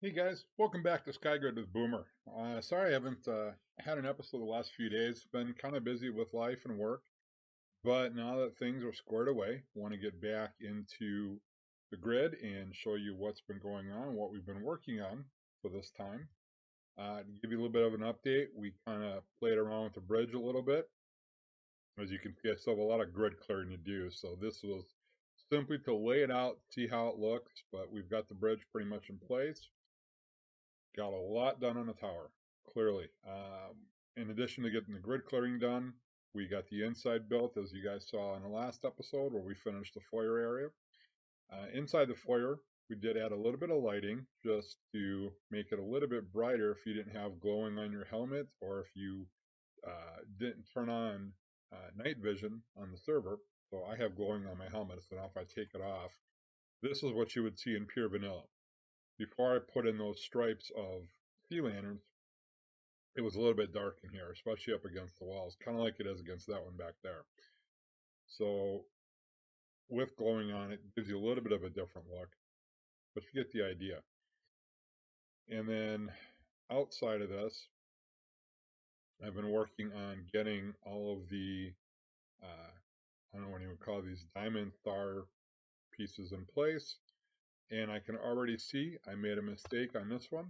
Hey guys, welcome back to Skygrid with Boomer. Sorry I haven't had an episode the last few days. Been kind of busy with life and work, but now that things are squared away, want to get back into the grid and show you what's been going on, what we've been working on for this time. To give you a little bit of an update, we kind of played around with the bridge a little bit. As you can see, I still have a lot of grid clearing to do, so this was simply to lay it out, see how it looks, but we've got the bridge pretty much in place. Got a lot done on the tower, clearly. In addition to getting the grid clearing done, we got the inside built, as you guys saw in the last episode, where we finished the foyer area. Inside the foyer, we did add a little bit of lighting just to make it a little bit brighter if you didn't have glowing on your helmet or if you didn't turn on night vision on the server. So I have glowing on my helmet, so now if I take it off, this is what you would see in pure vanilla. Before I put in those stripes of sea lanterns, it was a little bit dark in here, especially up against the walls, kind of like it is against that one back there. So with glowing on it, gives you a little bit of a different look, but you get the idea. And then outside of this, I've been working on getting all of the, I don't know what you would call these diamond star pieces in place. And I can already see I made a mistake on this one.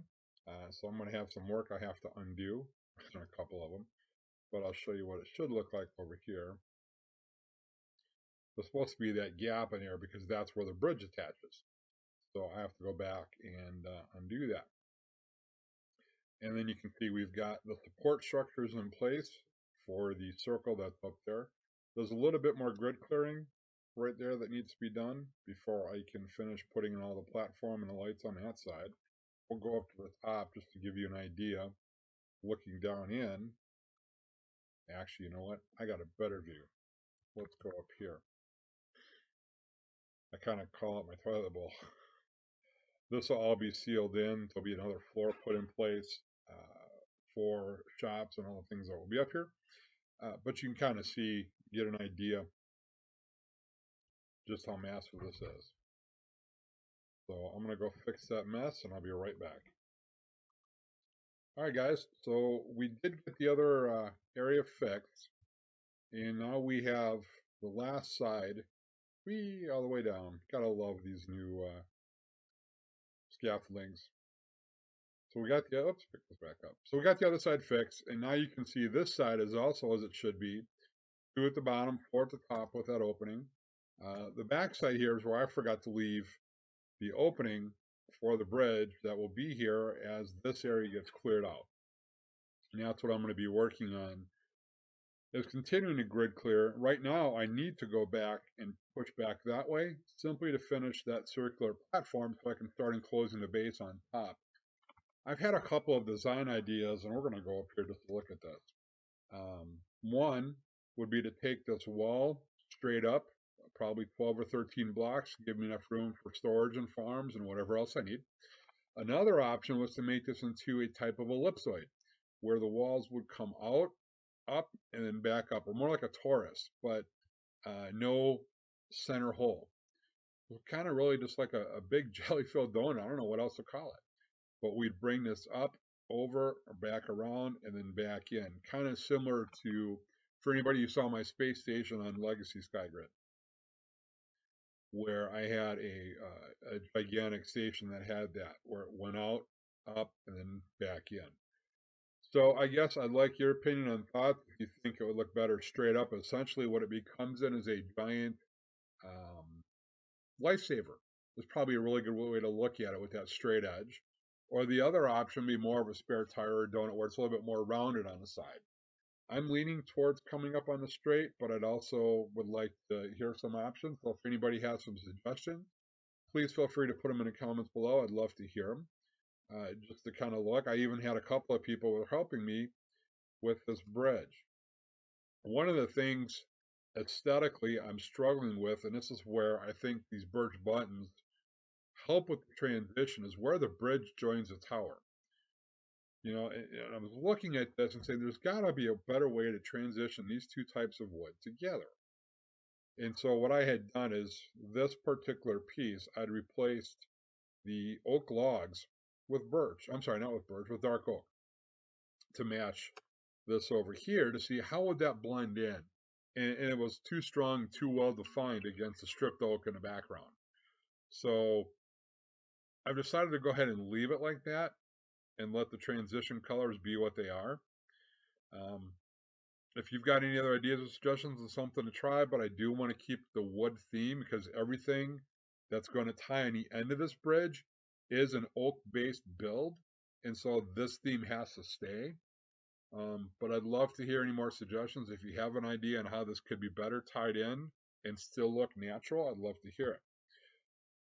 So I'm going to have some work I have to undo on a couple of them. But I'll show you what it should look like over here. There's supposed to be that gap in there because that's where the bridge attaches. So I have to go back and undo that. And then you can see we've got the support structures in place for the circle that's up there. There's a little bit more grid clearing right there that needs to be done before I can finish putting in all the platform and the lights on that side. We'll go up to the top just to give you an idea. Looking down in, actually, you know what? I got a better view. Let's go up here. I kind of call it my toilet bowl. This will all be sealed in. There'll be another floor put in place for shops and all the things that will be up here. But you can kind of see, get an idea just how massive this is. So I'm going to go fix that mess and I'll be right back. All right, guys. So we did get the other area fixed. And now we have the last side all the way down. Gotta love these new scaffoldings. So we got the, oops, pick this back up. So we got the other side fixed, and now you can see this side is also as it should be. 2 at the bottom, 4 at the top with that opening. The back side here is where I forgot to leave the opening for the bridge that will be here as this area gets cleared out. And that's what I'm going to be working on, is continuing to grid clear. Right now, I need to go back and push back that way, simply to finish that circular platform so I can start enclosing the base on top. I've had a couple of design ideas, and we're going to go up here just to look at this. One would be to take this wall straight up, probably 12 or 13 blocks, give me enough room for storage and farms and whatever else I need. Another option was to make this into a type of ellipsoid, where the walls would come out, up, and then back up, or more like a torus, but no center hole. Kind of really just like a big jelly-filled donut. I don't know what else to call it. But we'd bring this up, over, or back around, and then back in. Kind of similar to, for anybody who saw my space station on Legacy Skygrid, where I had a gigantic station that had that, where it went out, up, and then back in. So I guess I'd like your opinion on thoughts. If you think it would look better straight up, essentially what it becomes in is a giant lifesaver. It's probably a really good way to look at it with that straight edge. Or the other option would be more of a spare tire or donut where it's a little bit more rounded on the side. I'm leaning towards coming up on the straight, but I'd also would like to hear some options. So if anybody has some suggestions, please feel free to put them in the comments below. I'd love to hear them. Just to kind of look, I even had a couple of people who were helping me with this bridge. One of the things aesthetically I'm struggling with, and this is where I think these birch buttons help with the transition, is where the bridge joins the tower. You know, and I was looking at this and saying there's got to be a better way to transition these two types of wood together. And so what I had done is this particular piece, I'd replaced the oak logs with birch. I'm sorry, not with birch, with dark oak to match this over here to see how would that blend in. And it was too strong, too well defined against the stripped oak in the background. So I've decided to go ahead and leave it like that and let the transition colors be what they are. Um, if you've got any other ideas or suggestions of something to try, but I do want to keep the wood theme because everything that's going to tie on the end of this bridge is an oak-based build, and so this theme has to stay. But I'd love to hear any more suggestions. If you have an idea on how this could be better tied in and still look natural, I'd love to hear it.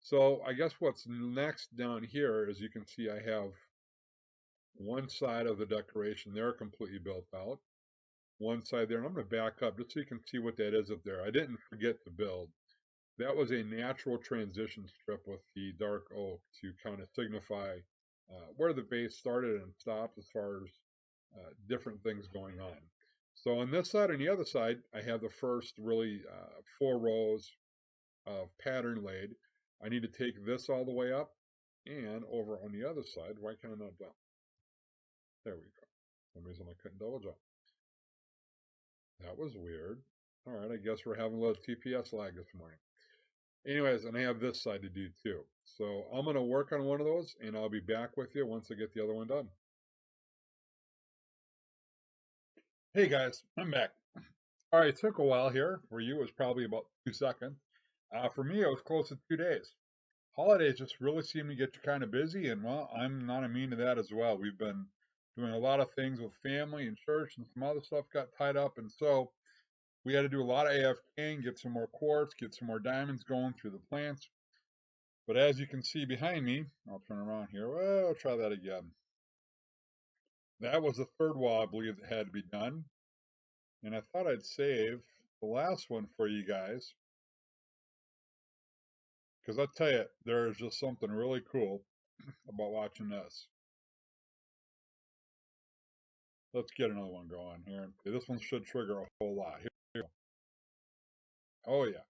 So I guess what's next down here, as you can see, I have one side of the decoration there completely built out. One side there, and I'm going to back up just so you can see what that is up there. I didn't forget to build. That was a natural transition strip with the dark oak to kind of signify where the base started and stopped as far as different things going on. So on this side and the other side, I have the first really 4 rows of pattern laid. I need to take this all the way up, and over on the other side, why can't I not jump? There we go. For some reason I couldn't double jump. That was weird. All right, I guess we're having a little TPS lag this morning. Anyways, and I have this side to do too. So I'm going to work on one of those, and I'll be back with you once I get the other one done. Hey guys, I'm back. All right, it took a while here. For you, it was probably about 2 seconds. For me, it was close to 2 days. Holidays just really seem to get you kind of busy, and well, I'm not immune to that as well. We've been doing a lot of things with family and church, and some other stuff got tied up, and so we had to do a lot of AFKing, get some more quartz, get some more diamonds going through the plants. But as you can see behind me, I'll turn around here. Well, I'll try that again. That was the third wall, I believe, that had to be done. And I thought I'd save the last one for you guys. Because I'll tell you, there's just something really cool about watching this. Let's get another one going here. Okay, this one should trigger a whole lot. Here we go. Oh, yeah.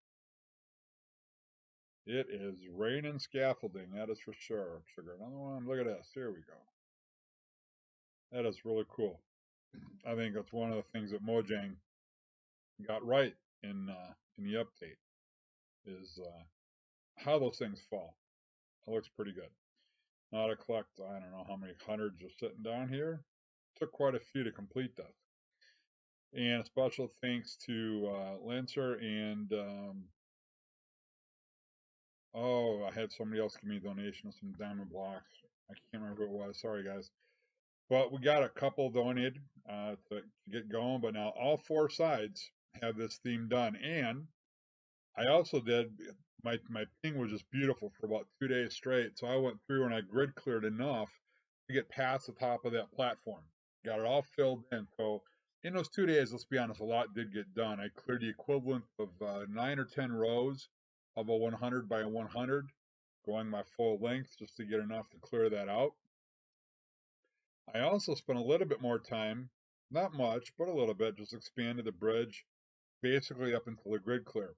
It is raining scaffolding, that is for sure. Trigger another one. Look at this. Here we go. That is really cool. I think that's one of the things that Mojang got right in the update is how those things fall. It looks pretty good. Now to collect, I don't know how many hundreds are sitting down here. Took quite a few to complete that. And special thanks to Lancer and oh, I had somebody else give me a donation of some diamond blocks. I can't remember who it was. Sorry, guys. But we got a couple donated to get going. But now all 4 sides have this theme done. And I also did, my ping was just beautiful for about 2 days straight. So I went through and I grid cleared enough to get past the top of that platform. Got it all filled in. So in those 2 days, let's be honest, a lot did get done. I cleared the equivalent of 9 or 10 rows of a 100 by 100, going my full length just to get enough to clear that out. I also spent a little bit more time, not much, but a little bit, just expanded the bridge basically up until the grid clear.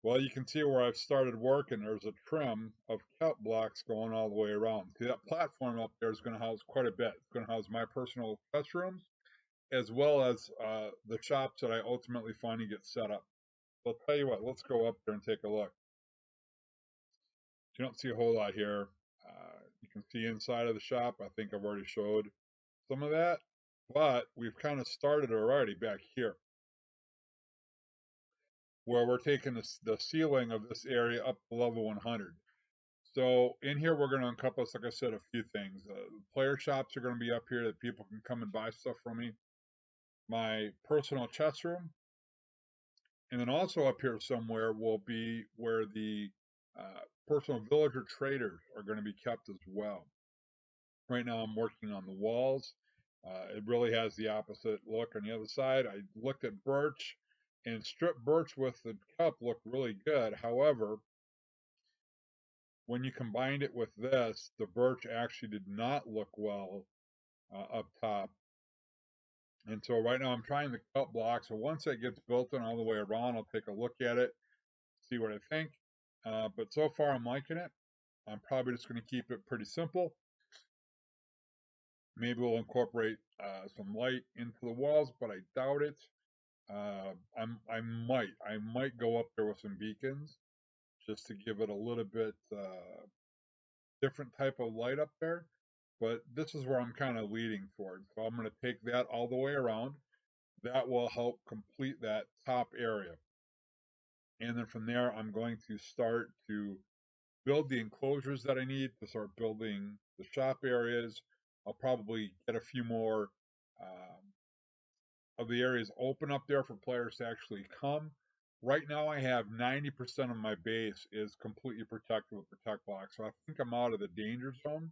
Well, you can see where I've started working. There's a trim of kelp blocks going all the way around. See, that platform up there is going to house quite a bit. It's going to house my personal test rooms, as well as the shops that I ultimately finally get set up. So I'll tell you what, let's go up there and take a look. You don't see a whole lot here. You can see inside of the shop. I think I've already showed some of that, but we've kind of started already back here, where we're taking the ceiling of this area up to level 100. So in here, we're going to encompass, like I said, a few things. Player shops are going to be up here that people can come and buy stuff from me. My personal chest room. And then also up here somewhere will be where the personal villager traders are going to be kept as well. Right now I'm working on the walls. It really has the opposite look on the other side. I looked at birch, and stripped birch with the cup looked really good. However, when you combined it with this, the birch actually did not look well up top. And so right now I'm trying the cut block. So once it gets built in all the way around, I'll take a look at it, see what I think. But so far I'm liking it. I'm probably just going to keep it pretty simple. Maybe we'll incorporate some light into the walls, but I doubt it. I might go up there with some beacons just to give it a little bit different type of light up there. But this is where I'm kind of leading towards. So I'm going to take that all the way around. That will help complete that top area. And then from there, I'm going to start to build the enclosures that I need to start building the shop areas. I'll probably get a few more of the areas open up there for players to actually come. Right now, I have 90% of my base is completely protected with Protect Block, so I think I'm out of the danger zone.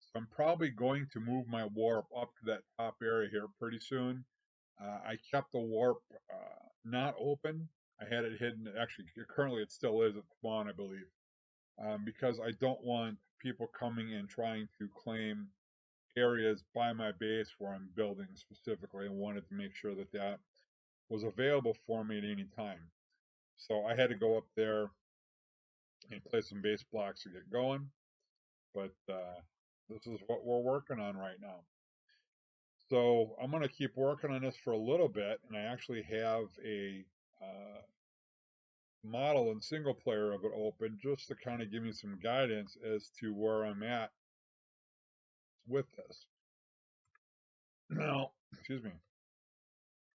So I'm probably going to move my warp up to that top area here pretty soon. I kept the warp not open. I had it hidden. Actually, currently it still is at spawn, I believe, because I don't want people coming and trying to claim areas by my base where I'm building specifically. I wanted to make sure that that was available for me at any time. So I had to go up there and place some base blocks to get going. But this is what we're working on right now. So I'm going to keep working on this for a little bit, and I actually have a model and single player of it open just to kind of give me some guidance as to where I'm at with this. Now, excuse me,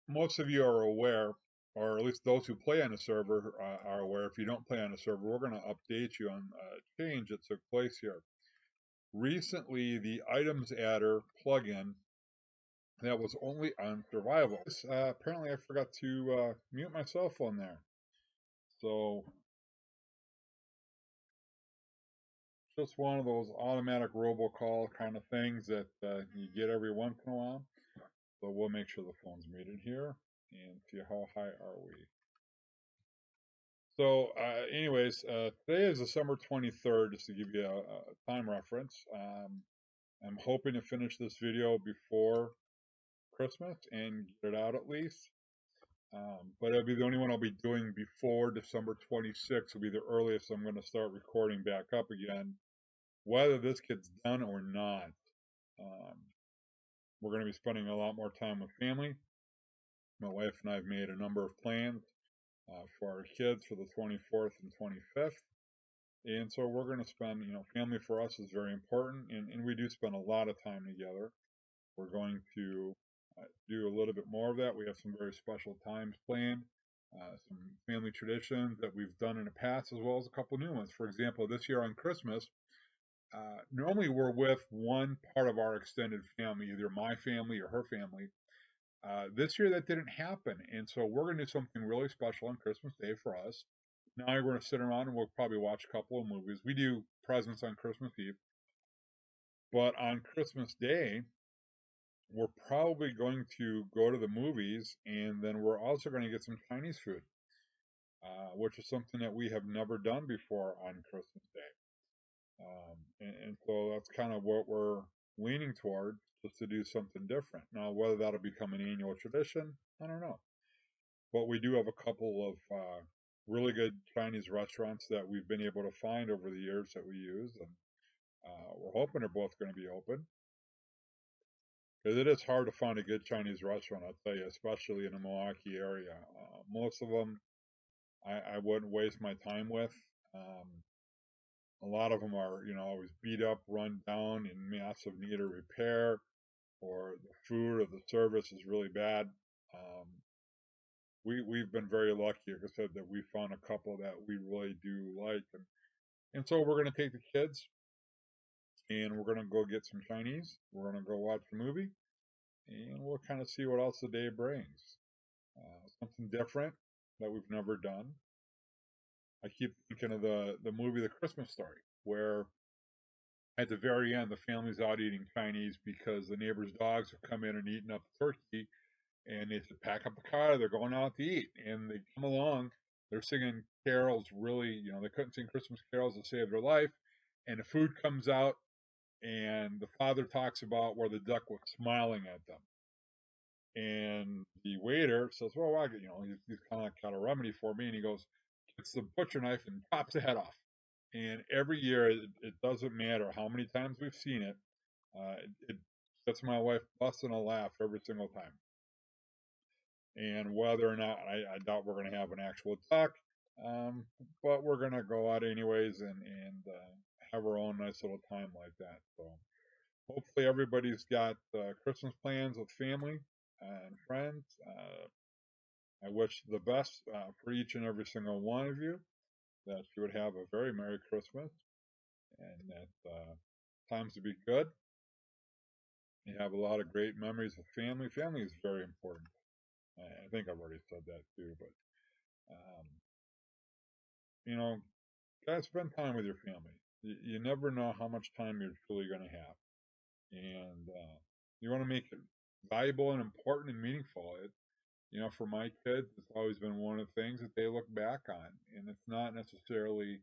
most of you are aware, or at least those who play on a server are aware. If you don't play on a server, we're going to update you on a change that took place here. Recently, the items adder plugin that was only on survival. Apparently, I forgot to mute my cell phone there. So, just one of those automatic robocall kind of things that you get every once in a while. So we'll make sure the phone's muted here and see how high are we. So, anyways, today is December 23rd, just to give you a time reference. I'm hoping to finish this video before Christmas and get it out at least. But it'll be the only one I'll be doing before December 26th. Will be the earliest I'm going to start recording back up again, whether this gets done or not. We're going to be spending a lot more time with family. My wife and I have made a number of plans for our kids for the 24th and 25th. And so we're going to spend, family for us is very important, and we do spend a lot of time together. We're going to do a little bit more of that. We have some very special times planned, some family traditions that we've done in the past, as well as a couple new ones. For example, this year on Christmas, normally we're with one part of our extended family, either my family or her family. This year that didn't happen, and so we're going to do something really special on Christmas Day for us. Now we're going to sit around and we'll probably watch a couple of movies. We do presents on Christmas Eve, but on Christmas Day, we're probably going to go to the movies, and then we're also going to get some Chinese food, which is something that we have never done before on Christmas Day. And so that's kind of what we're leaning toward, just to do something different. Now, whether that'll become an annual tradition, I don't know. But we do have a couple of really good Chinese restaurants that we've been able to find over the years that we use, and we're hoping they're both going to be open. Because it is hard to find a good Chinese restaurant, I'll tell you, especially in the Milwaukee area. Most of them I wouldn't waste my time with. A lot of them are, always beat up, run down, in massive need of repair, or the food or the service is really bad. We've been very lucky, like I said, that we found a couple that we really do like, and so we're going to take the kids, and we're going to go get some Chinese. We're going to go watch the movie, and we'll kind of see what else the day brings. Something different that we've never done. I keep thinking of the movie The Christmas Story, where at the very end the family's out eating Chinese because the neighbor's dogs have come in and eaten up the turkey, and they said, pack up the car, they're going out to eat. And they come along, they're singing carols, really, they couldn't sing Christmas carols to save their life. And the food comes out, and the father talks about where the duck was smiling at them. And the waiter says, well, he's kind of got a remedy for me. And he goes, gets the butcher knife and chops the head off. And every year, it doesn't matter how many times we've seen it, it gets my wife busting a laugh every single time. And whether or not, I doubt we're going to have an actual talk, um, but we're going to go out anyways and have our own nice little time like that. So hopefully everybody's got Christmas plans with family and friends. I wish the best for each and every single one of you, that you would have a very Merry Christmas and that times to be good. You have a lot of great memories of family. Family is very important. I think I've already said that too, but um, you know, gotta spend time with your family. You never know how much time you're truly going to have, and you want to make it valuable and important and meaningful. For my kids, it's always been one of the things that they look back on, and it's not necessarily,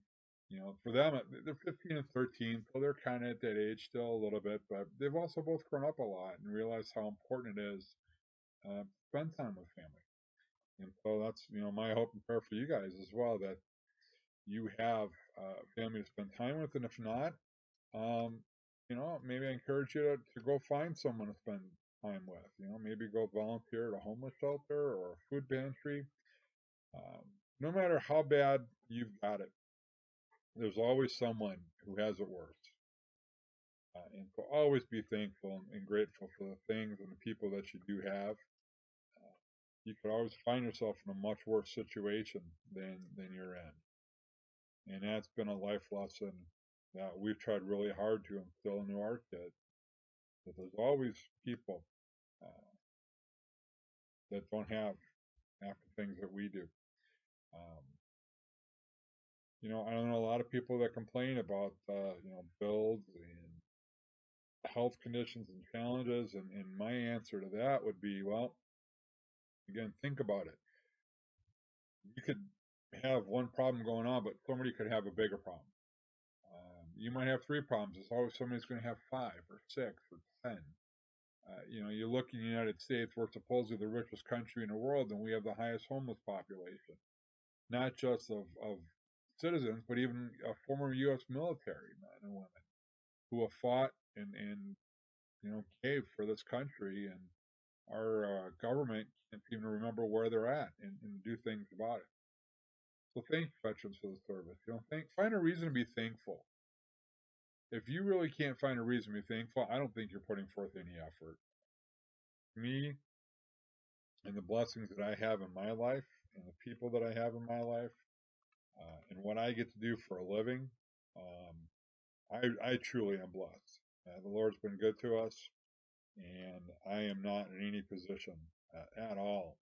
for them, they're 15 and 13, so they're kind of at that age still a little bit, but they've also both grown up a lot and realized how important it is to spend time with family. And so that's, my hope and prayer for you guys as well, that you have family to spend time with, and if not, um, maybe I encourage you to go find someone to spend time with. Maybe go volunteer at a homeless shelter or a food pantry. Um, no matter how bad you've got it, there's always someone who has it worse. And so always be thankful and grateful for the things and the people that you do have. You could always find yourself in a much worse situation than you're in. And that's been a life lesson that we've tried really hard to instill into our kids. That there's always people uh, that don't have half the things that we do. Um, I don't know a lot of people that complain about builds and health conditions and challenges, and my answer to that would be, well, again, think about it. You could have one problem going on, but somebody could have a bigger problem. You might have three problems. There's always somebody's going to have five or six or 10. You look in the United States, we're supposedly the richest country in the world, and we have the highest homeless population, not just of citizens, but even former U.S. military men and women who have fought and caved for this country, and our government can't even remember where they're at and do things about it. So thank veterans for the service. Find a reason to be thankful. If you really can't find a reason to be thankful, I don't think you're putting forth any effort. Me and the blessings that I have in my life and the people that I have in my life and what I get to do for a living, I truly am blessed. The Lord's been good to us, and I am not in any position at all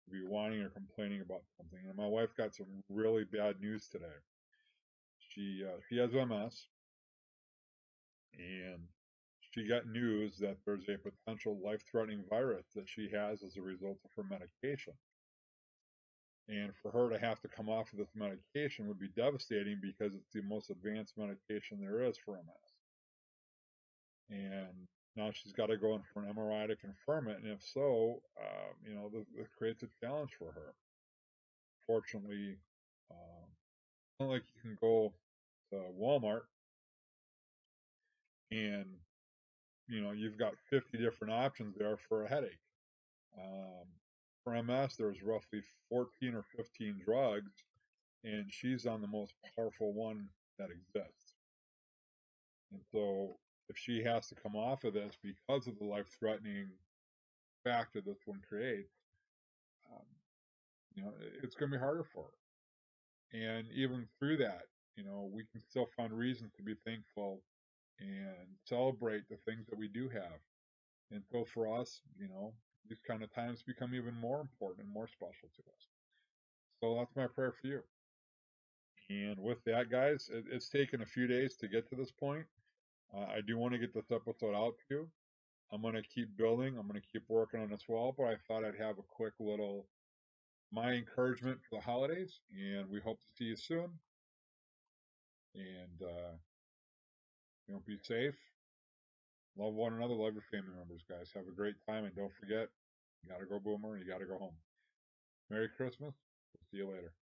to be whining or complaining about something. And my wife got some really bad news today. She has MS, and she got news that there's a potential life-threatening virus that she has as a result of her medication. And for her to have to come off of this medication would be devastating because it's the most advanced medication there is for MS. And now she's got to go in for an MRI to confirm it. And if so, this creates a challenge for her. Fortunately, it's not like you can go to Walmart and, you've got 50 different options there for a headache. For MS, there's roughly 14 or 15 drugs, and she's on the most powerful one that exists. And so if she has to come off of this because of the life-threatening factor this one creates, um, it's going to be harder for her. And even through that, we can still find reasons to be thankful and celebrate the things that we do have. And so for us, these kind of times become even more important and more special to us. So that's my prayer for you. And with that, guys, it's taken a few days to get to this point. I do want to get this episode out to you. I'm going to keep building. I'm going to keep working on this wall, but I thought I'd have a quick little my encouragement for the holidays, and we hope to see you soon. And be safe. Love one another. Love your family members, guys. Have a great time, and don't forget, you got to go Boomer, and you got to go home. Merry Christmas. We'll see you later.